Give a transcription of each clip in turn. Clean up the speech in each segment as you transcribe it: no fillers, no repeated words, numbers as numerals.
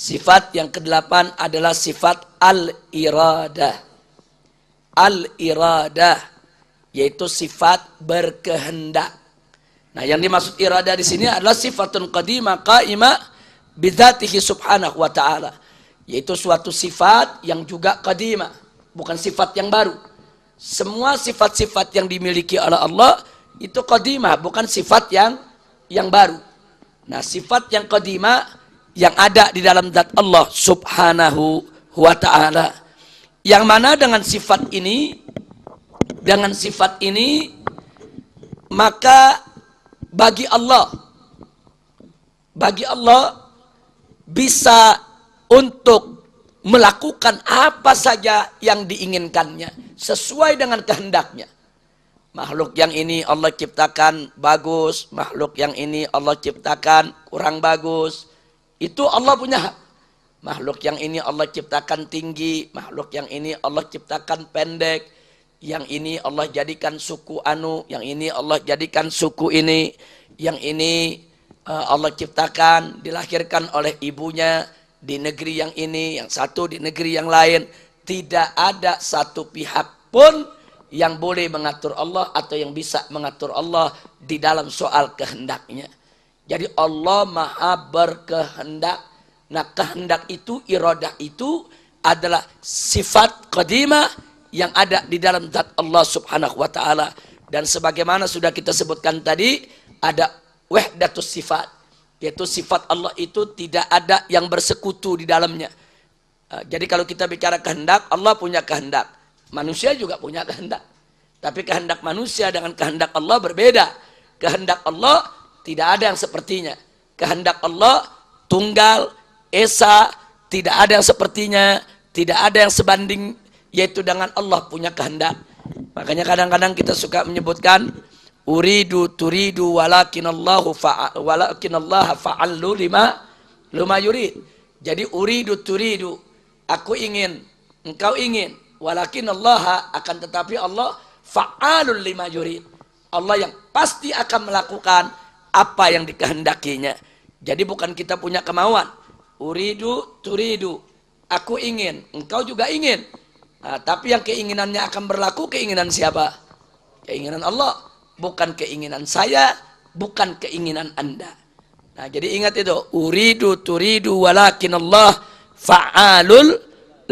Sifat yang kedelapan adalah sifat al-iradah. Al-iradah yaitu sifat berkehendak. Nah, yang dimaksud iradah di sini adalah sifatun qadimah qaimah bidzatihi subhanahu wa ta'ala. Yaitu suatu sifat yang juga qadimah, bukan sifat yang baru. Semua sifat-sifat yang dimiliki oleh Allah itu qadimah, bukan sifat yang baru. Nah, sifat yang qadimah yang ada di dalam zat Allah subhanahu wa ta'ala, yang mana dengan sifat ini maka bagi Allah bisa untuk melakukan apa saja yang diinginkannya sesuai dengan kehendaknya. Makhluk yang ini Allah ciptakan bagus, makhluk yang ini Allah ciptakan kurang bagus. Itu Allah punya hak. Makhluk yang ini Allah ciptakan tinggi, makhluk yang ini Allah ciptakan pendek, yang ini Allah jadikan suku anu, yang ini Allah jadikan suku ini, yang ini Allah ciptakan dilahirkan oleh ibunya di negeri yang ini, yang satu di negeri yang lain. Tidak ada satu pihak pun yang boleh mengatur Allah atau yang bisa mengatur Allah di dalam soal kehendaknya. Jadi Allah maha berkehendak. Nah, kehendak itu, iradah itu adalah sifat qadimah yang ada di dalam zat Allah subhanahu wa ta'ala. Dan sebagaimana sudah kita sebutkan tadi, ada wahdatus sifat, yaitu sifat Allah itu tidak ada yang bersekutu di dalamnya. Jadi kalau kita bicara kehendak, Allah punya kehendak, manusia juga punya kehendak. Tapi kehendak manusia dengan kehendak Allah berbeda. Kehendak Allah tidak ada yang sepertinya. Kehendak Allah tunggal, esa, tidak ada yang sepertinya, tidak ada yang sebanding, yaitu dengan Allah punya kehendak. Makanya kadang-kadang kita suka menyebutkan uridu turidu walakinallaha fa'allu lima yurid. Jadi uridu turidu, aku ingin, engkau ingin, walakinallaha, akan tetapi Allah fa'alul lima yurid. Allah yang pasti akan melakukan apa yang dikehendakinya. Jadi bukan kita punya kemauan. Uridu turidu, aku ingin, engkau juga ingin. Nah, tapi yang keinginannya akan berlaku keinginan siapa? Keinginan Allah, bukan keinginan saya, bukan keinginan Anda. Nah, jadi ingat itu, uridu turidu walakinallah fa'alul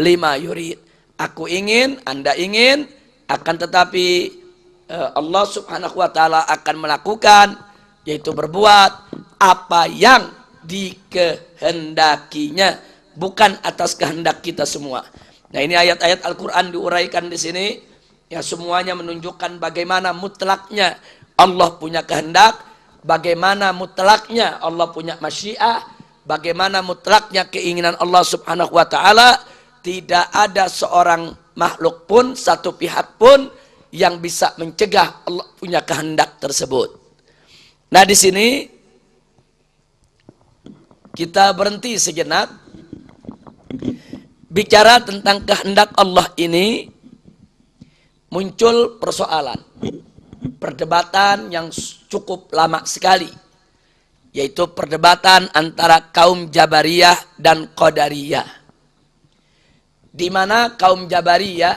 lima yurid. Aku ingin, Anda ingin, akan tetapi Allah subhanahu wa ta'ala akan melakukan, yaitu berbuat apa yang dikehendakinya, bukan atas kehendak kita semua. Nah, ini ayat-ayat Al-Quran diuraikan di sini, ya, semuanya menunjukkan bagaimana mutlaknya Allah punya kehendak, bagaimana mutlaknya Allah punya masyiah, bagaimana mutlaknya keinginan Allah subhanahu wa ta'ala. Tidak ada seorang makhluk pun, satu pihak pun yang bisa mencegah Allah punya kehendak tersebut. Nah, di sini kita berhenti sejenak bicara tentang kehendak Allah ini. Muncul persoalan, perdebatan yang cukup lama sekali, yaitu perdebatan antara kaum Jabariyah dan Qadariyah, di mana kaum Jabariyah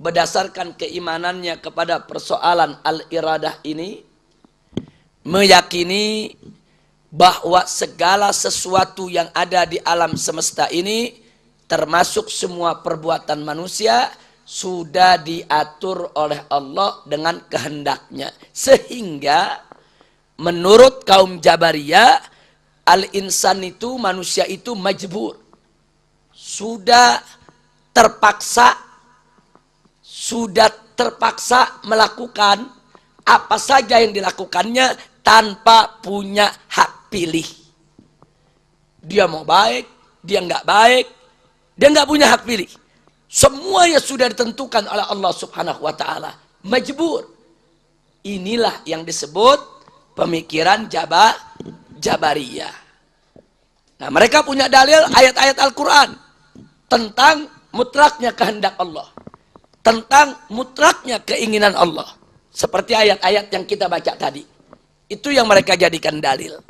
berdasarkan keimanannya kepada persoalan al-iradah ini meyakini bahwa segala sesuatu yang ada di alam semesta ini, termasuk semua perbuatan manusia, sudah diatur oleh Allah dengan kehendaknya. Sehingga menurut kaum Jabariyah, al-insan itu, manusia itu majbur, sudah terpaksa melakukan apa saja yang dilakukannya tanpa punya hak pilih. Dia mau baik, dia nggak baik, dia nggak punya hak pilih. Semuanya sudah ditentukan oleh Allah subhanahu wa ta'ala. Majbur. Inilah yang disebut pemikiran Jabariyah. Nah, mereka punya dalil ayat-ayat Al-Quran tentang mutlaknya kehendak Allah, tentang mutlaknya keinginan Allah, seperti ayat-ayat yang kita baca tadi. Itu yang mereka jadikan dalil.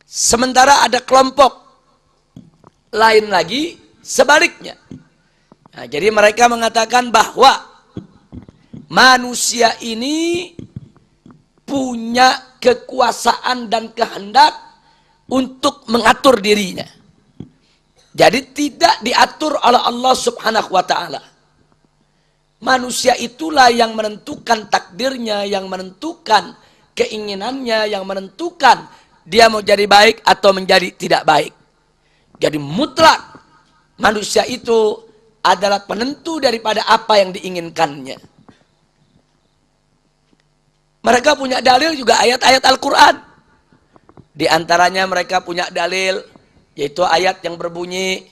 Sementara ada kelompok lain lagi sebaliknya. Nah, jadi mereka mengatakan bahwa manusia ini punya kekuasaan dan kehendak untuk mengatur dirinya. Jadi tidak diatur oleh Allah Subhanahu wa ta'ala. Manusia itulah yang menentukan takdirnya, yang menentukan keinginannya, yang menentukan dia mau jadi baik atau menjadi tidak baik. Jadi mutlak manusia itu adalah penentu daripada apa yang diinginkannya. Mereka punya dalil juga ayat-ayat Al-Quran. Di antaranya mereka punya dalil yaitu ayat yang berbunyi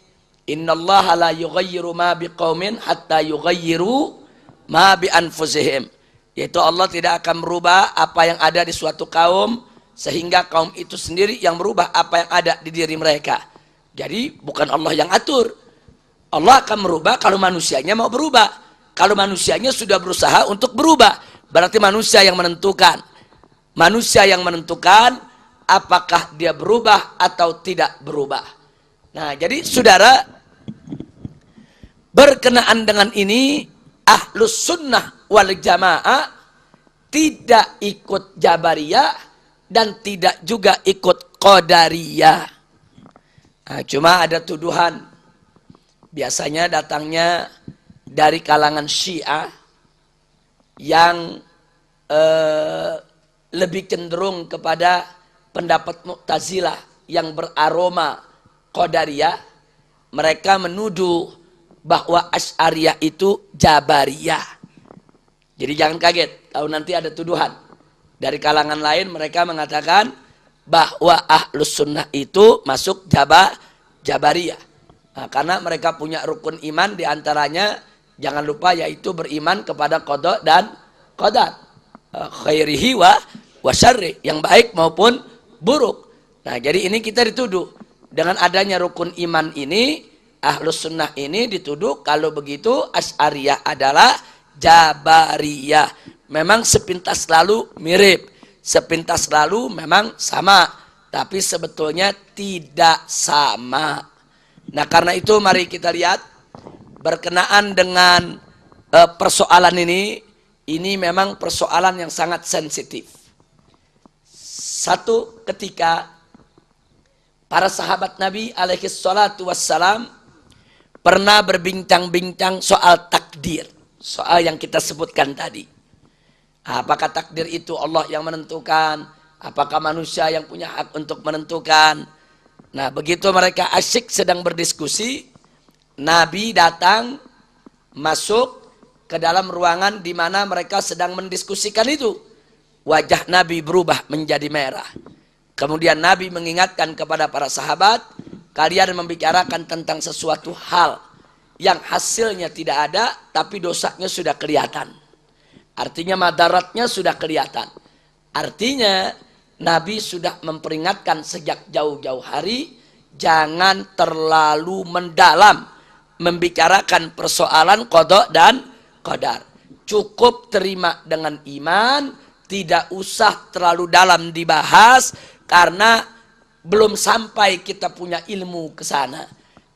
innallaha la yughayyiru ma biqaumin hatta yughayyiru ma bi anfusihim. Yaitu Allah tidak akan merubah apa yang ada di suatu kaum sehingga kaum itu sendiri yang merubah apa yang ada di diri mereka. Jadi bukan Allah yang atur. Allah akan merubah kalau manusianya mau berubah. Kalau manusianya sudah berusaha untuk berubah, berarti manusia yang menentukan. Manusia yang menentukan apakah dia berubah atau tidak berubah. Nah, jadi saudara, berkenaan dengan ini, Ahlus Sunnah wal Jamaah tidak ikut Jabariyah dan tidak juga ikut Qadariyah. Nah, cuma ada tuduhan, biasanya datangnya dari kalangan Syiah yang lebih cenderung kepada pendapat Mu'tazilah yang beraroma Qadariyah. Mereka menuduh bahwa Asy'ariyah itu Jabariyah. Jadi jangan kaget kalau nanti ada tuduhan dari kalangan lain, mereka mengatakan bahwa Ahlus Sunnah itu masuk Jabariyah. Nah, karena mereka punya rukun iman diantaranya jangan lupa yaitu beriman kepada qada dan qadar, khairihi wa syarri, yang baik maupun buruk. Nah, jadi ini kita dituduh dengan adanya rukun iman ini, Ahlus Sunnah ini dituduh kalau begitu Asy'ariyah adalah Jabariyah. Memang sepintas lalu mirip, sepintas lalu memang sama, tapi sebetulnya tidak sama. Nah, karena itu mari kita lihat berkenaan dengan persoalan ini memang persoalan yang sangat sensitif. Satu ketika para sahabat Nabi alaihi salatu wassalam pernah berbincang-bincang soal takdir, soal yang kita sebutkan tadi. Apakah takdir itu Allah yang menentukan? Apakah manusia yang punya hak untuk menentukan? Nah, begitu mereka asyik sedang berdiskusi, Nabi datang masuk ke dalam ruangan di mana mereka sedang mendiskusikan itu. Wajah Nabi berubah menjadi merah. Kemudian Nabi mengingatkan kepada para sahabat, kalian membicarakan tentang sesuatu hal yang hasilnya tidak ada, tapi dosanya sudah kelihatan. Artinya madaratnya sudah kelihatan. Artinya Nabi sudah memperingatkan sejak jauh-jauh hari, jangan terlalu mendalam membicarakan persoalan qada dan qadar. Cukup terima dengan iman, tidak usah terlalu dalam dibahas, karena belum sampai kita punya ilmu ke sana.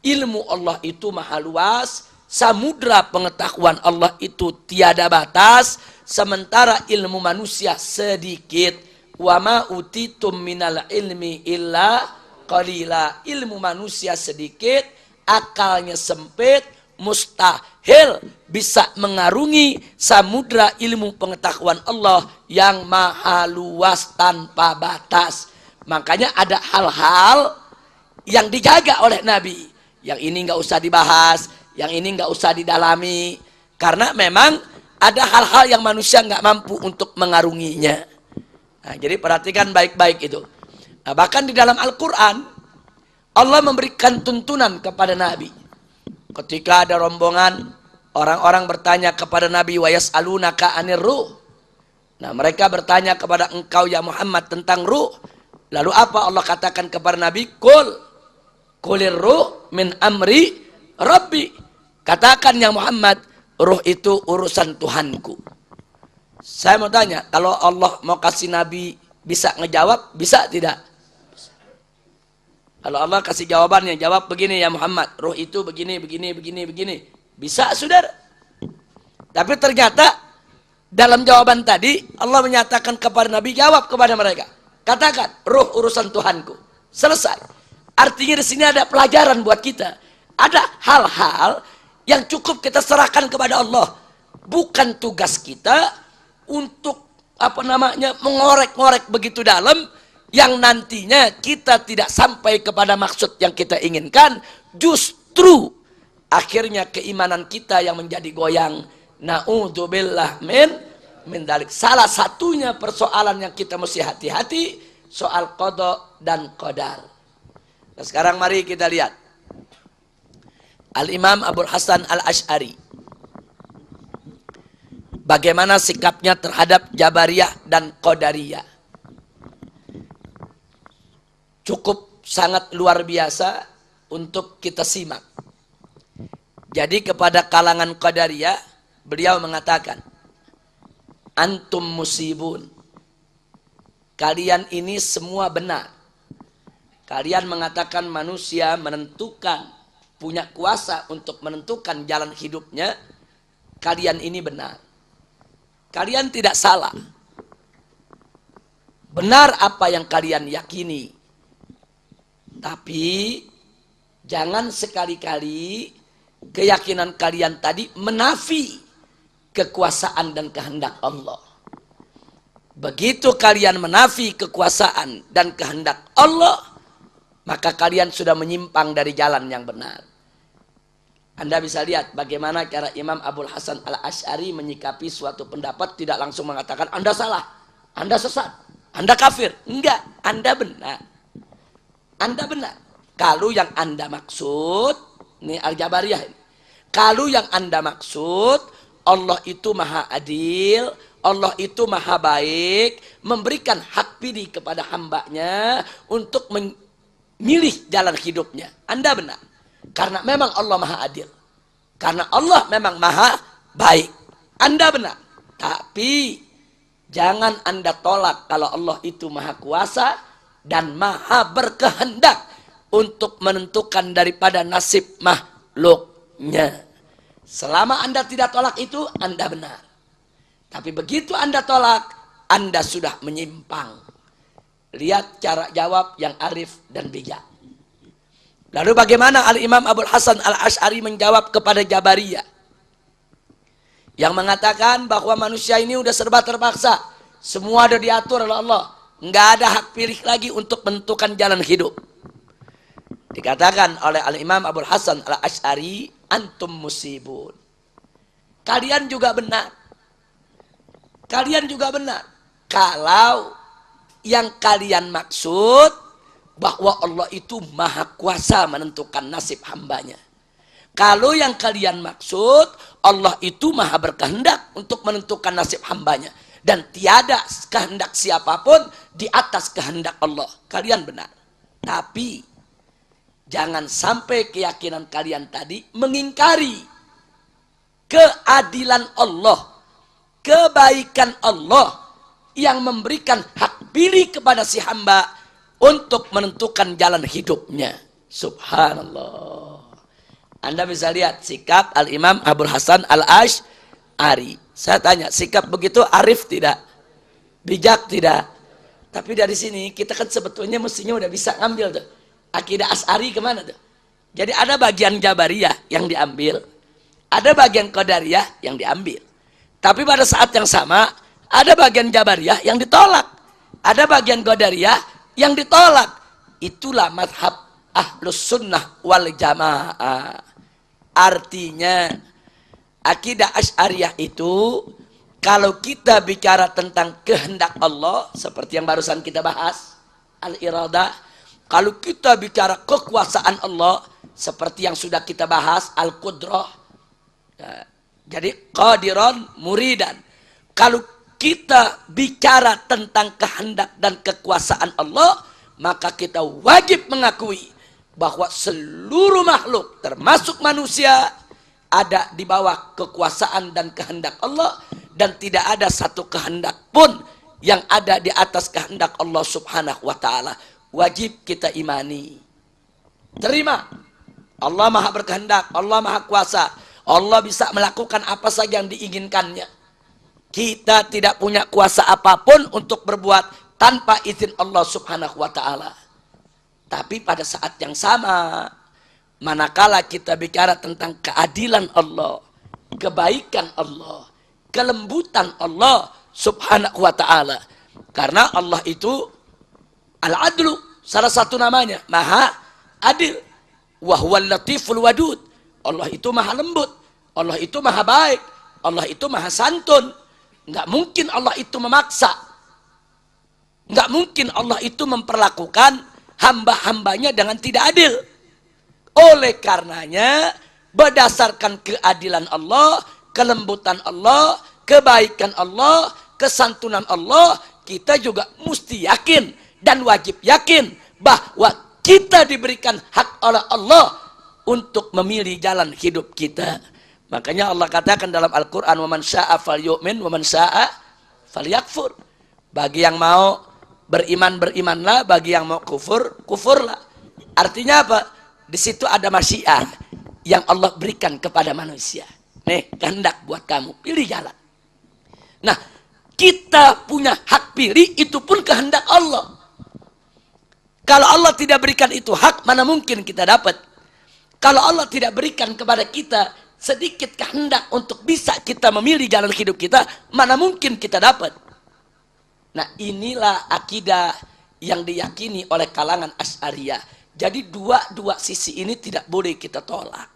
Ilmu Allah itu maha luas, samudra pengetahuan Allah itu tiada batas, sementara ilmu manusia sedikit. Wa ma utitum minal ilmi illa qalila. Ilmu manusia sedikit, akalnya sempit, mustahil bisa mengarungi samudra ilmu pengetahuan Allah yang maha luas tanpa batas. Makanya ada hal-hal yang dijaga oleh Nabi. Yang ini nggak usah dibahas, yang ini nggak usah didalami, karena memang ada hal-hal yang manusia nggak mampu untuk mengarunginya. Nah, jadi perhatikan baik-baik itu. Nah, bahkan di dalam Al-Quran Allah memberikan tuntunan kepada Nabi. Ketika ada rombongan orang-orang bertanya kepada Nabi, wa yas'alunaka 'anir ruh. Nah, mereka bertanya kepada engkau ya Muhammad tentang ruh. Lalu apa Allah katakan kepada Nabi? Qulir ruh min amri Rabbi. Katakan ya Muhammad, ruh itu urusan Tuhanku. Saya mau tanya, kalau Allah mau kasih Nabi bisa ngejawab, bisa tidak? Kalau Allah kasih jawabannya, jawab begini ya Muhammad, roh itu begini, begini, begini, begini. Bisa, saudara. Tapi ternyata dalam jawaban tadi Allah menyatakan kepada Nabi, jawab kepada mereka. Katakan, roh urusan Tuhanku. Selesai. Artinya di sini ada pelajaran buat kita. Ada hal-hal yang cukup kita serahkan kepada Allah. Bukan tugas kita untuk mengorek-ngorek begitu dalam yang nantinya kita tidak sampai kepada maksud yang kita inginkan. Justru akhirnya keimanan kita yang menjadi goyang. Na'udzubillah min dalik. Salah satunya persoalan yang kita mesti hati-hati soal qada dan qadar. Nah, sekarang mari kita lihat Al-Imam Abul Hasan Al-Asy'ari, bagaimana sikapnya terhadap Jabariyah dan Qadariyah. Cukup sangat luar biasa untuk kita simak. Jadi kepada kalangan Qadariyah, beliau mengatakan, antum musibun. Kalian ini semua benar. Kalian mengatakan manusia menentukan, punya kuasa untuk menentukan jalan hidupnya. Kalian ini benar. Kalian tidak salah. Benar apa yang kalian yakini. Tapi jangan sekali-kali keyakinan kalian tadi menafi kekuasaan dan kehendak Allah. Begitu kalian menafi kekuasaan dan kehendak Allah, maka kalian sudah menyimpang dari jalan yang benar. Anda bisa lihat bagaimana cara Imam Abul Hasan Al-Asy'ari menyikapi suatu pendapat, tidak langsung mengatakan Anda salah, Anda sesat, Anda kafir. Enggak, Anda benar. Anda benar. Kalau yang Anda maksud, ini Al-Jabariyah ini. Kalau yang Anda maksud, Allah itu maha adil, Allah itu maha baik, memberikan hak pilih kepada hambanya untuk milih jalan hidupnya. Anda benar. Karena memang Allah maha adil. Karena Allah memang maha baik. Anda benar. Tapi jangan Anda tolak kalau Allah itu maha kuasa dan maha berkehendak untuk menentukan daripada nasib makhluknya. Selama Anda tidak tolak itu, Anda benar. Tapi begitu Anda tolak, Anda sudah menyimpang. Lihat cara jawab yang arif dan bijak. Lalu bagaimana Al-Imam Abul Hasan Al-Asy'ari menjawab kepada Jabariyah yang mengatakan bahwa manusia ini udah serba terpaksa, semua udah diatur oleh Allah, nggak ada hak pilih lagi untuk menentukan jalan hidup. Dikatakan oleh Al-Imam Abul Hasan Al-Asy'ari, antum musibun. Kalian juga benar. Kalian juga benar. Kalau yang kalian maksud bahwa Allah itu maha kuasa menentukan nasib hambanya. Kalau yang kalian maksud Allah itu maha berkehendak untuk menentukan nasib hambanya. Dan tiada kehendak siapapun di atas kehendak Allah. Kalian benar. Tapi jangan sampai keyakinan kalian tadi mengingkari keadilan Allah, kebaikan Allah yang memberikan hak pilih kepada si hamba untuk menentukan jalan hidupnya. Subhanallah. Anda bisa lihat sikap Al-Imam Abul Hasan Al-Asy'ari. Saya tanya, sikap begitu arif tidak? Bijak tidak? Tapi dari sini kita kan sebetulnya mestinya udah bisa ngambil tuh. Akidah Asy'ari kemana tuh? Jadi ada bagian Jabariyah yang diambil, ada bagian Qadariyah yang diambil. Tapi pada saat yang sama ada bagian Jabariyah yang ditolak, ada bagian Qadariyah yang ditolak. Itulah mazhab Ahlus Sunnah wal Jamaah. Artinya akidah Asy'ariyah itu, kalau kita bicara tentang kehendak Allah seperti yang barusan kita bahas, al-iradah. Kalau kita bicara kekuasaan Allah seperti yang sudah kita bahas, al-qudrah. Jadi qadiran muridan. Kalau kita bicara tentang kehendak dan kekuasaan Allah, maka kita wajib mengakui bahwa seluruh makhluk termasuk manusia ada di bawah kekuasaan dan kehendak Allah, dan tidak ada satu kehendak pun yang ada di atas kehendak Allah Subhanahu wa taala. Wajib kita imani. Terima. Allah maha berkehendak, Allah maha kuasa. Allah bisa melakukan apa saja yang diinginkannya. Kita tidak punya kuasa apapun untuk berbuat tanpa izin Allah subhanahu wa ta'ala. Tapi pada saat yang sama, manakala kita bicara tentang keadilan Allah, kebaikan Allah, kelembutan Allah subhanahu wa ta'ala. Karena Allah itu Al-Adlu, salah satu namanya, maha adil. Wahuwal latiful wadud. Allah itu maha lembut, Allah itu maha baik, Allah itu maha santun. Nggak mungkin Allah itu memaksa, nggak mungkin Allah itu memperlakukan hamba-hambanya dengan tidak adil. Oleh karenanya, berdasarkan keadilan Allah, kelembutan Allah, kebaikan Allah, kesantunan Allah, kita juga mesti yakin dan wajib yakin bahwa kita diberikan hak oleh Allah untuk memilih jalan hidup kita. Makanya Allah katakan dalam Al-Quran, وَمَنْ شَاءَ فَلْيُؤْمِنْ وَمَنْ شَاءَ فَلْيَكْفُرْ. Bagi yang mau beriman, berimanlah. Bagi yang mau kufur, kufurlah. Artinya apa? Di situ ada masyiah yang Allah berikan kepada manusia. Nih, kehendak buat kamu, pilih jalan. Nah, kita punya hak pilih, itu pun kehendak Allah. Kalau Allah tidak berikan itu hak, mana mungkin kita dapat? Kalau Allah tidak berikan kepada kita sedikit kehendak untuk bisa kita memilih jalan hidup kita, mana mungkin kita dapat? Nah, inilah akidah yang diyakini oleh kalangan Asy'ariyah. Jadi dua sisi ini tidak boleh kita tolak.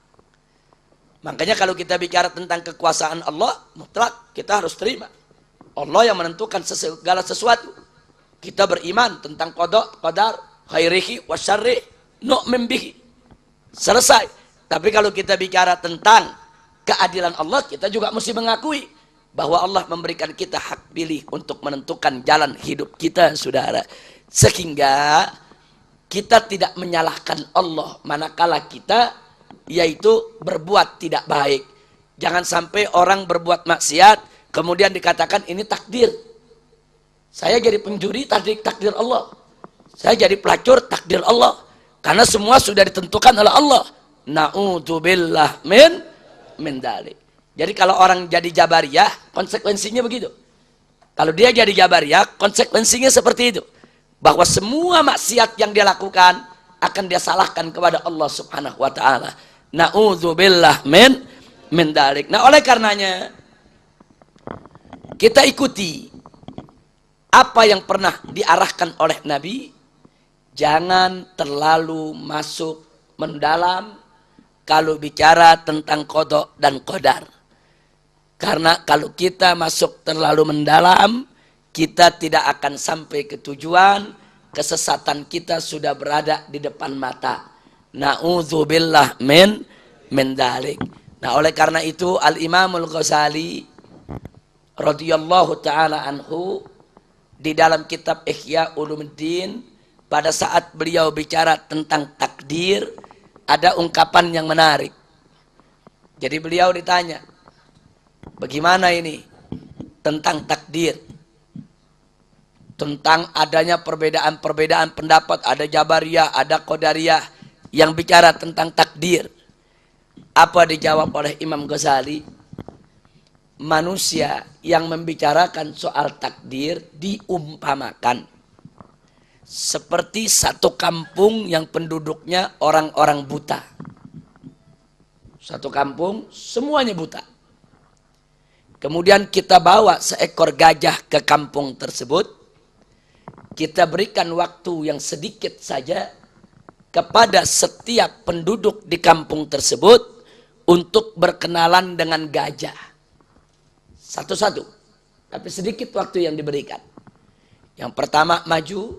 Makanya kalau kita bicara tentang kekuasaan Allah, mutlak kita harus terima. Allah yang menentukan segala sesuatu. Kita beriman tentang qada, qadar, khairihi wa syarrihi, nu'min bihi. Selesai. Tapi kalau kita bicara tentang keadilan Allah, kita juga mesti mengakui bahwa Allah memberikan kita hak pilih untuk menentukan jalan hidup kita, saudara. Sehingga kita tidak menyalahkan Allah manakala kita yaitu berbuat tidak baik. Jangan sampai orang berbuat maksiat kemudian dikatakan ini takdir. Saya jadi penjuri, takdir Allah. Saya jadi pelacur, takdir Allah. Karena semua sudah ditentukan oleh Allah. Na'udzubillah min dzalik. Jadi kalau orang jadi Jabariyah, konsekuensinya begitu. Kalau dia jadi Jabariyah, konsekuensinya seperti itu. Bahwa semua maksiat yang dia lakukan akan dia salahkan kepada Allah subhanahu wa ta'ala. Na'udzubillah min dzalik. Nah, oleh karenanya kita ikuti apa yang pernah diarahkan oleh Nabi. Jangan terlalu masuk mendalam kalau bicara tentang qada dan qadar. Karena kalau kita masuk terlalu mendalam, kita tidak akan sampai ke tujuan, kesesatan kita sudah berada di depan mata. Na'udzubillah min dzalik. Nah, oleh karena itu Al-Imamul Ghazali radhiyallahu taala anhu di dalam kitab Ihya Ulumuddin, pada saat beliau bicara tentang takdir, ada ungkapan yang menarik. Jadi beliau ditanya, bagaimana ini tentang takdir? Tentang adanya perbedaan pendapat, ada Jabariyah, ada Qadariyah yang bicara tentang takdir. Apa dijawab oleh Imam Ghazali? Manusia yang membicarakan soal takdir diumpamakan seperti satu kampung yang penduduknya orang-orang buta. Satu kampung semuanya buta. Kemudian kita bawa seekor gajah ke kampung tersebut. Kita berikan waktu yang sedikit saja kepada setiap penduduk di kampung tersebut untuk berkenalan dengan gajah. Satu-satu. Tapi sedikit waktu yang diberikan. Yang pertama maju,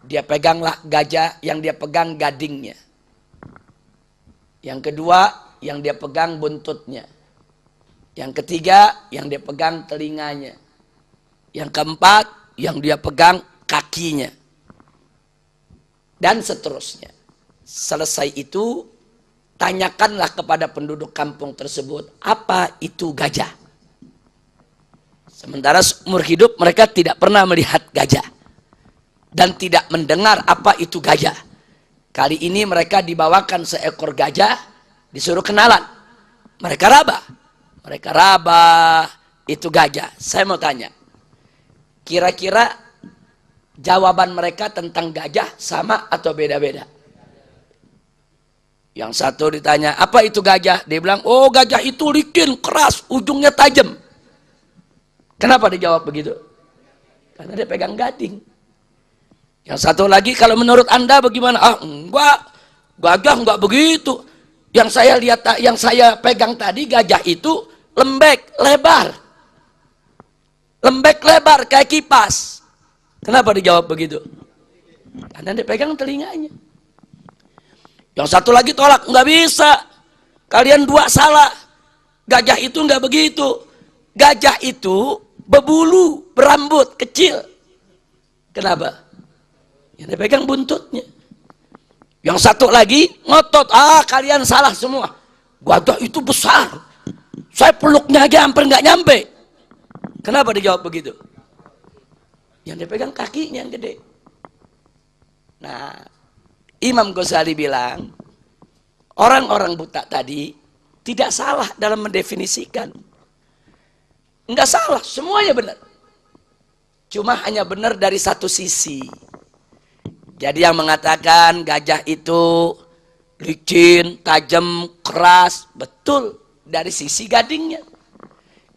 dia peganglah gajah, yang dia pegang gadingnya. Yang kedua, yang dia pegang buntutnya. Yang ketiga, yang dia pegang telinganya. Yang keempat, yang dia pegang kakinya. Dan seterusnya. Selesai itu, tanyakanlah kepada penduduk kampung tersebut, apa itu gajah? Sementara seumur hidup mereka tidak pernah melihat gajah. Dan tidak mendengar apa itu gajah. Kali ini mereka dibawakan seekor gajah, disuruh kenalan. Mereka raba itu gajah. Saya mau tanya, kira-kira jawaban mereka tentang gajah sama atau beda-beda? Yang satu ditanya, apa itu gajah? Dia bilang, oh gajah itu licin, keras, ujungnya tajam. Kenapa dijawab begitu? Karena dia pegang gading. Yang satu lagi, kalau menurut Anda bagaimana? Ah enggak, gajah enggak begitu. Yang saya lihat, yang saya pegang tadi gajah itu lembek, lebar. Lembek, lebar, kayak kipas. Kenapa dijawab begitu? Karena dia pegang telinganya. Yang satu lagi tolak, nggak bisa. Kalian dua salah. Gajah itu nggak begitu. Gajah itu berbulu, berambut, kecil. Kenapa? Yang dipegang buntutnya. Yang satu lagi ngotot, kalian salah semua. Gajah itu besar. Saya peluknya aja hampir nggak nyampe. Kenapa dijawab begitu? Yang dipegang kakinya yang gede. Nah, Imam Ghazali bilang, orang-orang buta tadi tidak salah dalam mendefinisikan. Enggak salah, semuanya benar. Cuma hanya benar dari satu sisi. Jadi yang mengatakan gajah itu licin, tajam, keras, betul dari sisi gadingnya.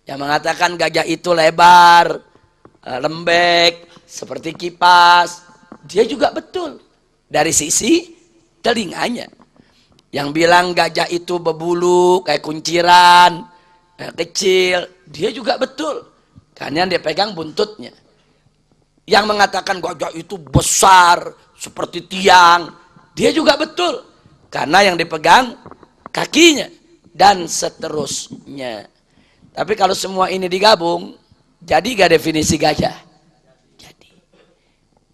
Yang mengatakan gajah itu lebar, lembek, seperti kipas, dia juga betul dari sisi telinganya. Yang bilang gajah itu berbulu kayak kunciran, kecil, dia juga betul karena dia pegang buntutnya. Yang mengatakan gajah itu besar seperti tiang, dia juga betul karena yang dipegang kakinya, dan seterusnya. Tapi kalau semua ini digabung, jadi gak definisi gajah?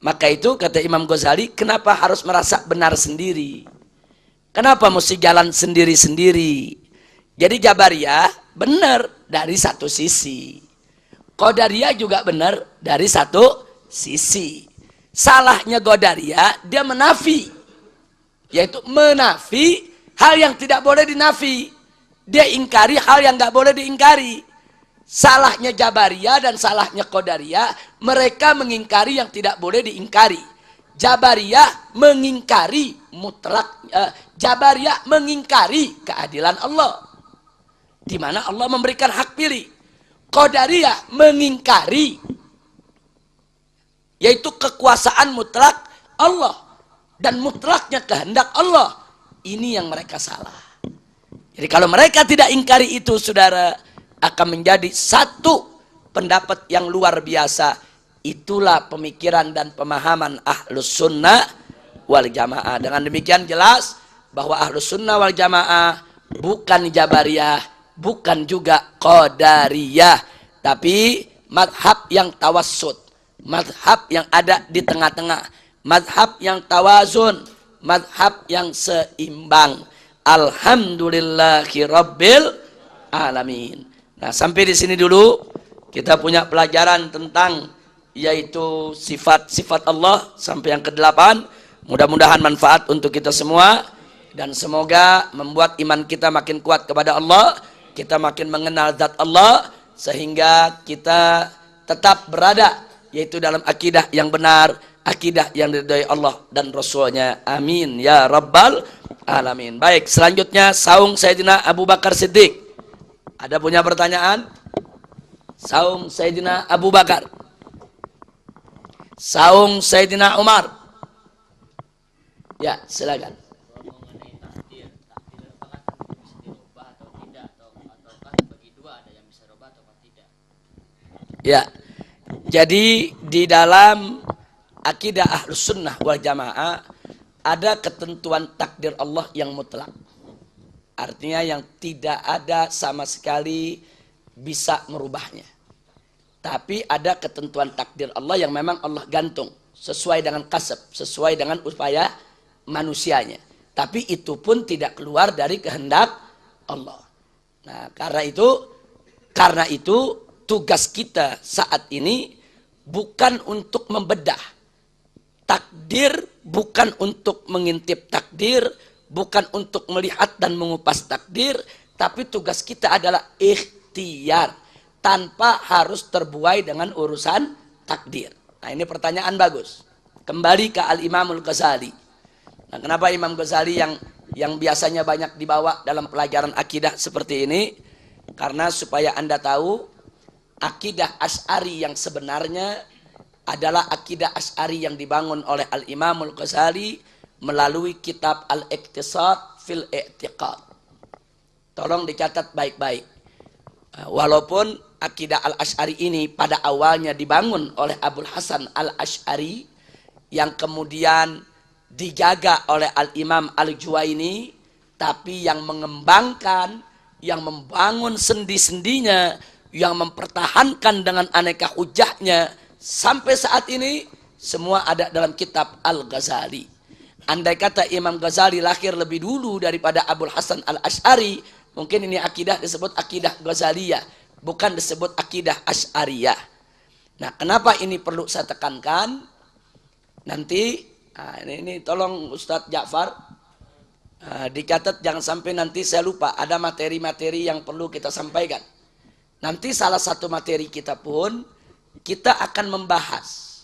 Maka itu kata Imam Ghazali, kenapa harus merasa benar sendiri? Kenapa mesti jalan sendiri-sendiri? Jadi Jabariyah benar dari satu sisi. Qadariyah juga benar dari satu sisi. Salahnya Qadariyah, dia menafi. Yaitu menafi hal yang tidak boleh dinafi. Dia ingkari hal yang gak boleh diingkari. Salahnya Jabariyah dan salahnya Qadariyah, mereka mengingkari yang tidak boleh diingkari. Jabariyah mengingkari mutlak, Jabariyah mengingkari keadilan Allah, di mana Allah memberikan hak pilih. Qadariyah mengingkari, yaitu kekuasaan mutlak Allah dan mutlaknya kehendak Allah. Ini yang mereka salah. Jadi kalau mereka tidak ingkari itu, saudara, akan menjadi satu pendapat yang luar biasa. Itulah pemikiran dan pemahaman Ahlus Sunnah wal Jamaah. Dengan demikian jelas bahwa Ahlus Sunnah wal Jamaah bukan Jabariyah, bukan juga Qadariyah, tapi madhab yang tawassut, madhab yang ada di tengah-tengah, madhab yang tawazun, madhab yang seimbang. Alhamdulillahi Rabbil Alamin. Nah, sampai di sini dulu kita punya pelajaran tentang yaitu sifat-sifat Allah sampai yang ke-8. Mudah-mudahan manfaat untuk kita semua dan semoga membuat iman kita makin kuat kepada Allah, kita makin mengenal zat Allah sehingga kita tetap berada yaitu dalam akidah yang benar, akidah yang diridhai Allah dan Rasulnya. Amin ya Rabbal Alamin. Baik, selanjutnya saung Sayyidina Abu Bakar Siddiq. Ada punya pertanyaan? Saung Sayyidina Abu Bakar, saung Sayyidina Umar. Ya, silakan. Ya, jadi di dalam akidah Ahlus Sunnah wal Jamaah ada ketentuan takdir Allah yang mutlak. Artinya yang tidak ada sama sekali bisa merubahnya. Tapi ada ketentuan takdir Allah yang memang Allah gantung sesuai dengan kasab, sesuai dengan upaya manusianya. Tapi itu pun tidak keluar dari kehendak Allah. Nah, karena itu tugas kita saat ini bukan untuk membedah takdir bukan untuk mengintip takdir, bukan untuk melihat dan mengupas takdir, tapi tugas kita adalah ikhtiar, tanpa harus terbuai dengan urusan takdir. Nah, ini pertanyaan bagus. Kembali ke Al-Imamul Ghazali. Nah, kenapa Imam Ghazali yang biasanya banyak dibawa dalam pelajaran akidah seperti ini? Karena supaya Anda tahu, akidah Asy'ari yang sebenarnya adalah akidah Asy'ari yang dibangun oleh Al-Imamul Ghazali melalui kitab Al-Iqtisad fil I'tiqad. Tolong dicatat baik-baik. Walaupun akidah Al-Asy'ari ini pada awalnya dibangun oleh Abul Hasan Al-Asy'ari yang kemudian dijaga oleh Al-Imam Al-Juwaini, tapi yang mengembangkan, yang membangun sendi-sendinya, yang mempertahankan dengan aneka hujahnya sampai saat ini, semua ada dalam kitab Al-Ghazali. Andai kata Imam Ghazali lahir lebih dulu daripada Abul Hasan Al-Asy'ari, mungkin ini akidah disebut akidah Ghazaliyah, bukan disebut akidah Asy'ariyah. Nah, kenapa ini perlu saya tekankan? Nanti, ini tolong Ustadz Ja'far, dicatat jangan sampai nanti saya lupa, ada materi-materi yang perlu kita sampaikan. Nanti salah satu materi kita pun, kita akan membahas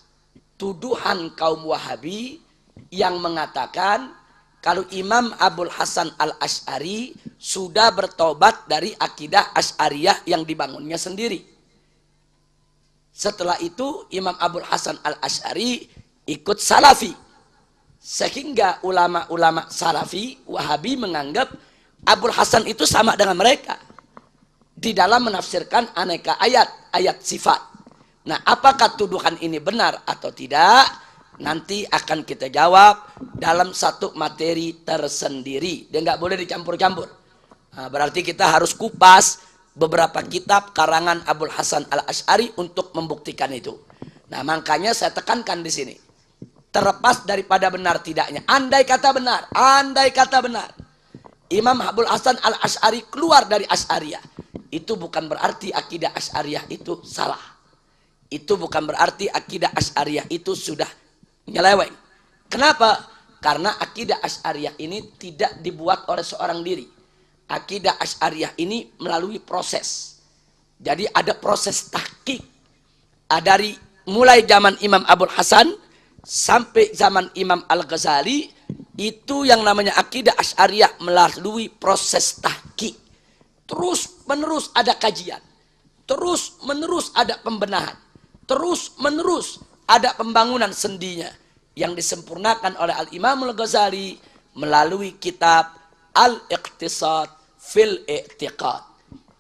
tuduhan kaum Wahabi yang mengatakan kalau Imam Abul Hasan Al-Asy'ari sudah bertobat dari akidah Asy'ariyah yang dibangunnya sendiri. Setelah itu Imam Abul Hasan Al-Asy'ari ikut Salafi. Sehingga ulama-ulama Salafi, Wahabi menganggap Abul Hasan itu sama dengan mereka di dalam menafsirkan aneka ayat sifat. Nah, apakah tuduhan ini benar atau tidak? Nanti akan kita jawab dalam satu materi tersendiri. Dia nggak boleh dicampur-campur. Nah, berarti kita harus kupas beberapa kitab karangan Abul Hasan Al-Asy'ari untuk membuktikan itu. Nah, makanya saya tekankan di sini. Terlepas daripada benar tidaknya. Andai kata benar. Imam Abul Hasan Al-Asy'ari keluar dari Asy'ariyah. Itu bukan berarti akidah Asy'ariyah itu salah. Itu bukan berarti akidah Asy'ariyah itu sudah nyeleweng. Kenapa? Karena akidah Asy'ariyah ini tidak dibuat oleh seorang diri. Akidah Asy'ariyah ini melalui proses. Jadi ada proses tahqiq. Dari mulai zaman Imam Abul Hasan sampai zaman Imam Al-Ghazali, itu yang namanya akidah Asy'ariyah melalui proses tahqiq. Terus menerus ada kajian. Terus menerus ada pembenahan. Terus menerus ada pembangunan sendinya yang disempurnakan oleh Al-Imam Al-Ghazali melalui kitab Al-Iqtisad fil I'tiqad.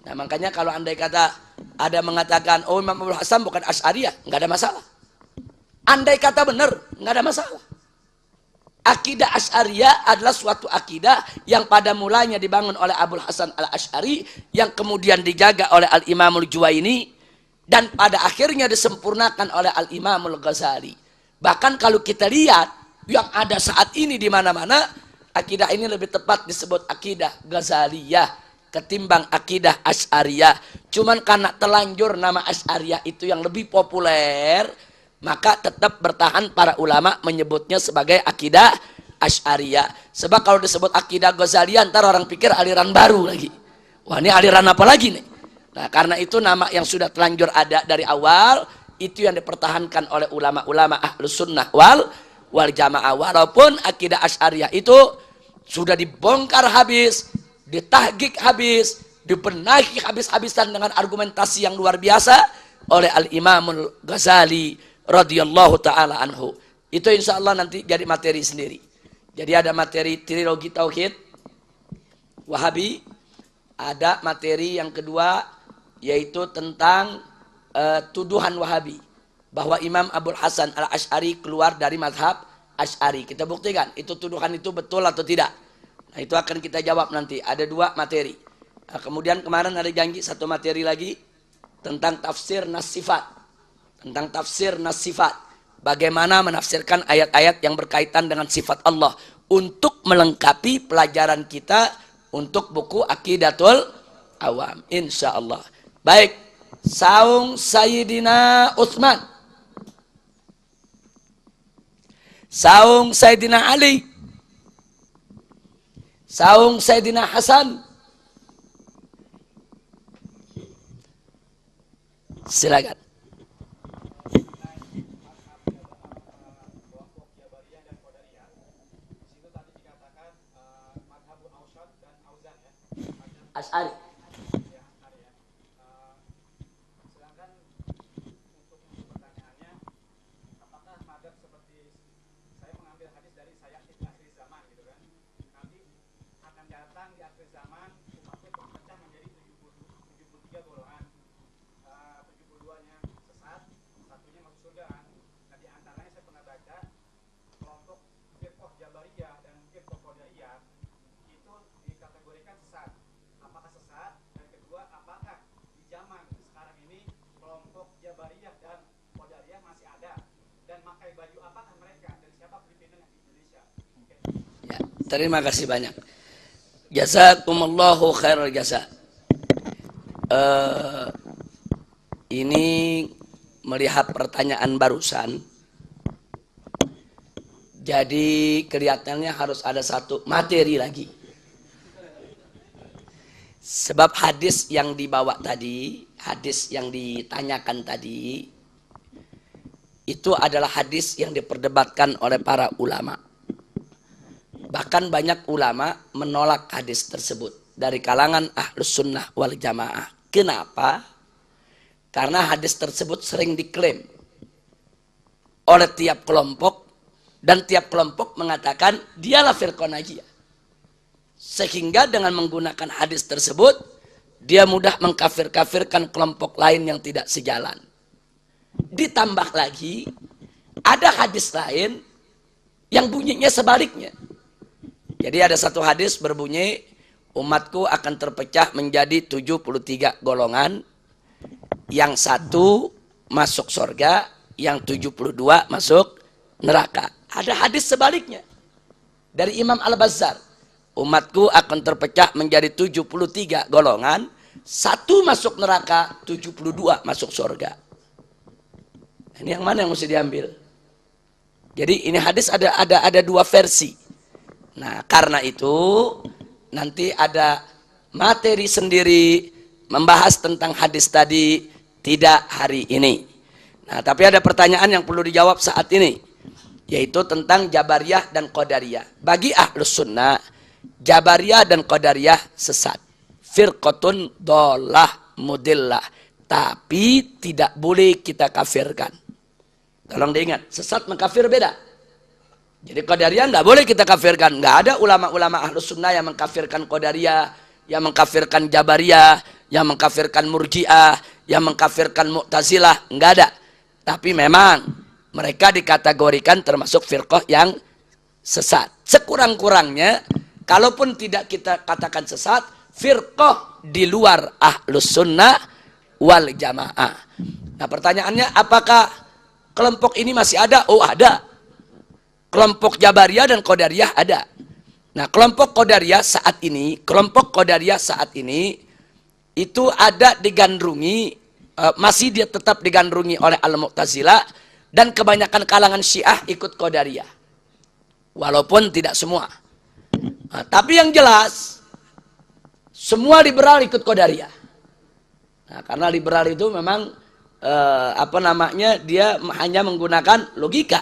Nah, makanya kalau andai kata ada mengatakan, oh Imam Abul Hasan bukan Asy'ariyah, nggak ada masalah. Andai kata benar, nggak ada masalah. Akidah Asy'ariyah adalah suatu akidah yang pada mulanya dibangun oleh Abul Hasan Al-Asy'ari, yang kemudian dijaga oleh Al-Imam Al-Juwaini, dan pada akhirnya disempurnakan oleh Al-Imam Al-Ghazali. Bahkan kalau kita lihat yang ada saat ini di mana-mana, akidah ini lebih tepat disebut akidah Ghazaliyah ketimbang akidah Asy'ariyah. Cuman karena telanjur nama Asy'ariyah itu yang lebih populer, maka tetap bertahan para ulama menyebutnya sebagai akidah Asy'ariyah. Sebab kalau disebut akidah Ghazaliyah, ntar orang pikir aliran baru lagi. Wah, ini aliran apa lagi nih? Nah, karena itu nama yang sudah telanjur ada dari awal, itu yang dipertahankan oleh ulama-ulama Ahlus Sunnah wal Jamaah. Walaupun akidah Asy'ariyah itu sudah dibongkar habis, ditahqiq habis, dibenahi habis-habisan dengan argumentasi yang luar biasa oleh Al-Imamul Ghazali radhiyallahu taala anhu. Itu insya Allah nanti jadi materi sendiri. Jadi ada materi trilogi tauhid Wahabi, ada materi yang kedua yaitu tentang tuduhan Wahabi bahwa Imam Abul Hasan Al-Asy'ari keluar dari mazhab Asy'ari. Kita buktikan itu tuduhan itu betul atau tidak. Nah, itu akan kita jawab nanti. Ada dua materi. Nah, kemudian kemarin ada janji satu materi lagi tentang tafsir nas sifat. Tentang tafsir nas sifat. Bagaimana menafsirkan ayat-ayat yang berkaitan dengan sifat Allah untuk melengkapi pelajaran kita untuk buku Aqidatul Awam, insya Allah. Baik, saung Sayyidina Utsman. saung Sayyidina Ali, saung Sayyidina Hasan. Silakan. As'ari. Terima kasih banyak. Jazakumullahu khairal jasa. Ini melihat pertanyaan barusan, jadi kelihatannya harus ada satu materi lagi. Sebab hadis yang dibawa tadi, hadis yang ditanyakan tadi, itu adalah hadis yang diperdebatkan oleh para ulama. Bahkan banyak ulama menolak hadis tersebut dari kalangan ahlus sunnah wal jamaah. Kenapa? Karena hadis tersebut sering diklaim oleh tiap kelompok, dan tiap kelompok mengatakan dialah firqah najiyah. Sehingga dengan menggunakan hadis tersebut, dia mudah mengkafir-kafirkan kelompok lain yang tidak sejalan. Ditambah lagi, ada hadis lain yang bunyinya sebaliknya. Jadi ada satu hadis berbunyi, umatku akan terpecah menjadi 73 golongan. Yang satu masuk surga, yang 72 masuk neraka. Ada hadis sebaliknya dari Imam Al-Bazzar. Umatku akan terpecah menjadi 73 golongan. Satu masuk neraka, 72 masuk surga. Ini yang mana yang mesti diambil? Jadi ini hadis ada dua versi. Nah, karena itu nanti ada materi sendiri membahas tentang hadis tadi, tidak hari ini. Nah, tapi ada pertanyaan yang perlu dijawab saat ini, yaitu tentang Jabariyah dan Qadariyah. Bagi ahlus sunnah, Jabariyah dan Qadariyah sesat. Firqatun dolah mudillah. Tapi tidak boleh kita kafirkan. Tolong diingat, sesat mengkafir beda. Jadi Qadariyah tidak boleh kita kafirkan. Nggak ada ulama-ulama ahlus sunnah yang mengkafirkan Qadariyah, yang mengkafirkan Jabariyah, yang mengkafirkan Murji'ah, yang mengkafirkan Mu'tazilah. Nggak ada. Tapi memang mereka dikategorikan termasuk firqah yang sesat. Sekurang-kurangnya, kalaupun tidak kita katakan sesat, firqah di luar ahlus sunnah wal jamaah. Nah, pertanyaannya, apakah kelompok ini masih ada? Oh, ada. Kelompok Jabariyah dan Qadariyah ada. Nah, kelompok Qadariyah saat ini, itu ada digandrungi, masih dia tetap digandrungi oleh Al-Mu'tazilah, dan kebanyakan kalangan Syiah ikut Qadariyah. Walaupun tidak semua. Nah, tapi yang jelas, semua liberal ikut Qadariyah. Nah, karena liberal itu memang dia hanya menggunakan logika.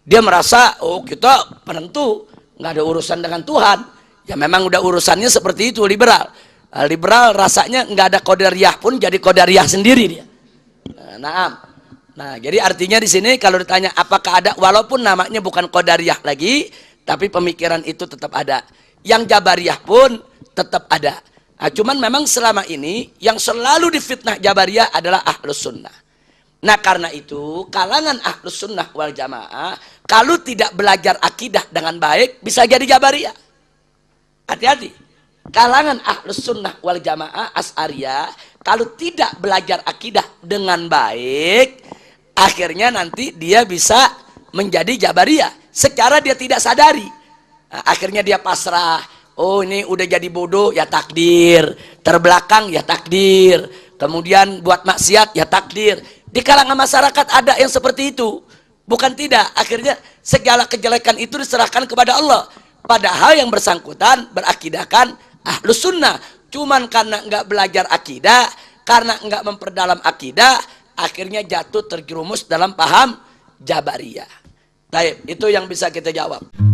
Dia merasa, oh kita penentu, nggak ada urusan dengan Tuhan. Ya memang udah urusannya seperti itu liberal. Liberal rasanya nggak ada Qadariyah pun jadi Qadariyah sendiri dia. Nah, jadi artinya di sini kalau ditanya apakah ada, walaupun namanya bukan Qadariyah lagi, tapi pemikiran itu tetap ada. Yang Jabariyah pun tetap ada. Nah, cuman memang selama ini yang selalu difitnah Jabariyah adalah ahlus sunnah. Nah, karena itu kalangan ahlus sunnah wal jamaah kalau tidak belajar akidah dengan baik bisa jadi Jabariyah. Hati-hati. Kalangan ahlus sunnah wal jamaah As'ariyah kalau tidak belajar akidah dengan baik, akhirnya nanti dia bisa menjadi Jabariyah secara dia tidak sadari. Nah, akhirnya dia pasrah. Oh, ini udah jadi bodoh, ya takdir. Terbelakang, ya takdir. Kemudian buat maksiat, ya takdir. Di kalangan masyarakat ada yang seperti itu. Bukan tidak, akhirnya segala kejelekan itu diserahkan kepada Allah. Padahal yang bersangkutan berakidahkan ahlus sunnah. Cuman karena nggak belajar akidah, karena nggak memperdalam akidah, akhirnya jatuh terjerumus dalam paham Jabariyah. Baik, itu yang bisa kita jawab.